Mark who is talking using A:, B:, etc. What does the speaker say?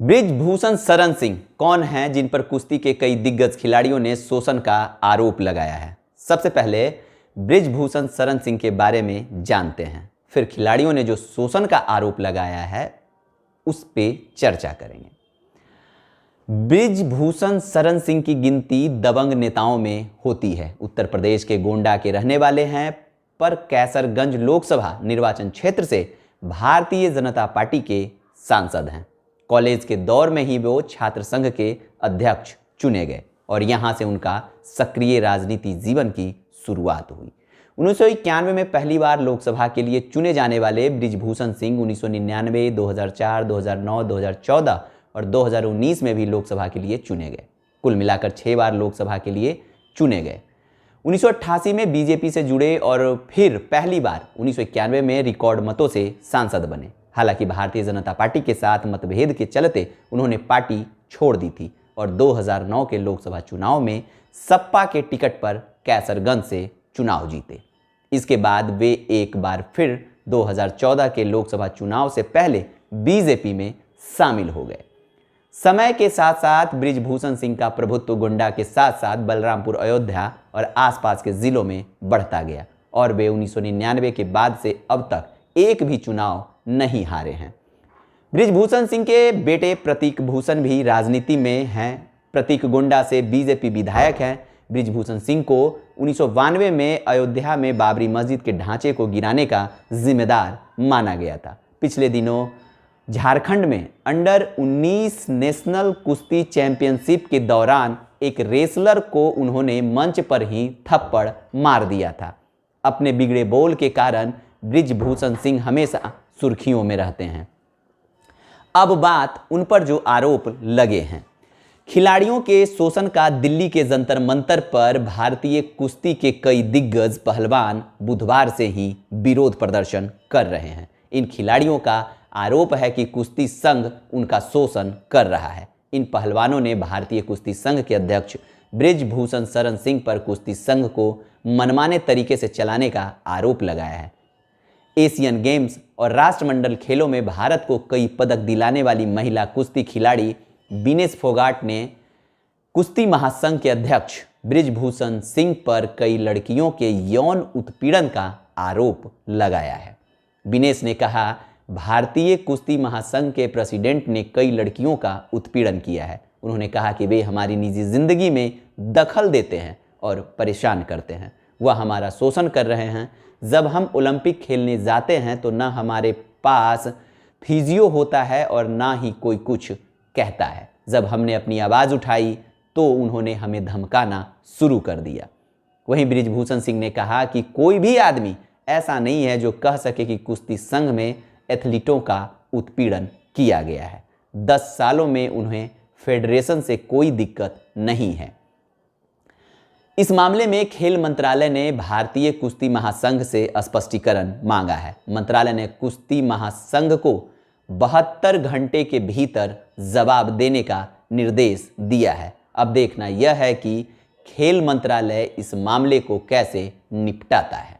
A: बृजभूषण शरण सिंह कौन हैं जिन पर कुश्ती के कई दिग्गज खिलाड़ियों ने शोषण का आरोप लगाया है। सबसे पहले बृजभूषण शरण सिंह के बारे में जानते हैं, फिर खिलाड़ियों ने जो शोषण का आरोप लगाया है उस पे चर्चा करेंगे। बृजभूषण शरण सिंह की गिनती दबंग नेताओं में होती है। उत्तर प्रदेश के गोंडा के रहने वाले हैं, पर कैसरगंज लोकसभा निर्वाचन क्षेत्र से भारतीय जनता पार्टी के सांसद हैं। कॉलेज के दौर में ही वो छात्र संघ के अध्यक्ष चुने गए और यहां से उनका सक्रिय राजनीति जीवन की शुरुआत हुई। 1991 में पहली बार लोकसभा के लिए चुने जाने वाले बृजभूषण सिंह 1999, 2004, 2009, 2014 और 2019 में भी लोकसभा के लिए चुने गए। कुल मिलाकर 6 बार लोकसभा के लिए चुने गए। 1988 में बीजेपी से जुड़े और फिर पहली बार 1991 में रिकॉर्ड मतों से सांसद बने। हालांकि भारतीय जनता पार्टी के साथ मतभेद के चलते उन्होंने पार्टी छोड़ दी थी और 2009 के लोकसभा चुनाव में सपा के टिकट पर कैसरगंज से चुनाव जीते। इसके बाद वे एक बार फिर 2014 के लोकसभा चुनाव से पहले बीजेपी में शामिल हो गए। समय के साथ साथ बृजभूषण सिंह का प्रभुत्व गोंडा के साथ साथ बलरामपुर, अयोध्या और आसपास के जिलों में बढ़ता गया और वे 1999 के बाद से अब तक एक भी चुनाव नहीं हारे हैं। बृजभूषण सिंह के बेटे प्रतीक भूषण भी राजनीति में हैं। प्रतीक गोंडा से बीजेपी विधायक हैं। बृजभूषण सिंह को 1992 में अयोध्या में बाबरी मस्जिद के ढांचे को गिराने का जिम्मेदार माना गया था। पिछले दिनों झारखंड में अंडर 19 नेशनल कुश्ती चैंपियनशिप के दौरान एक रेसलर को उन्होंने मंच पर ही थप्पड़ मार दिया था। अपने बिगड़े बोल के कारण बृजभूषण सिंह हमेशा सुर्खियों में रहते हैं। अब बात उन पर जो आरोप लगे हैं। खिलाड़ियों के शोषण का दिल्ली के जंतर मंतर पर भारतीय कुश्ती के कई दिग्गज पहलवान बुधवार से ही विरोध प्रदर्शन कर रहे हैं। इन खिलाड़ियों का आरोप है कि कुश्ती संघ उनका शोषण कर रहा है। इन पहलवानों ने भारतीय कुश्ती संघ के अध्यक्ष बृजभूषण शरण सिंह पर कुश्ती संघ को मनमाने तरीके से चलाने का आरोप लगाया है। एशियन गेम्स और राष्ट्रमंडल खेलों में भारत को कई पदक दिलाने वाली महिला कुश्ती खिलाड़ी विनेश फोगाट ने कुश्ती महासंघ के अध्यक्ष बृजभूषण सिंह पर कई लड़कियों के यौन उत्पीड़न का आरोप लगाया है। विनेश ने कहा, भारतीय कुश्ती महासंघ के प्रेसिडेंट ने कई लड़कियों का उत्पीड़न किया है। उन्होंने कहा कि वे हमारी निजी जिंदगी में दखल देते हैं और परेशान करते हैं। वह हमारा शोषण कर रहे हैं। जब हम ओलंपिक खेलने जाते हैं तो ना हमारे पास फिजियो होता है और ना ही कोई कुछ कहता है। जब हमने अपनी आवाज़ उठाई तो उन्होंने हमें धमकाना शुरू कर दिया। वहीं बृजभूषण सिंह ने कहा कि कोई भी आदमी ऐसा नहीं है जो कह सके कि कुश्ती संघ में एथलीटों का उत्पीड़न किया गया है। 10 सालों में उन्हें फेडरेशन से कोई दिक्कत नहीं है। इस मामले में खेल मंत्रालय ने भारतीय कुश्ती महासंघ से स्पष्टीकरण मांगा है। मंत्रालय ने कुश्ती महासंघ को 72 घंटे के भीतर जवाब देने का निर्देश दिया है। अब देखना यह है कि खेल मंत्रालय इस मामले को कैसे निपटाता है।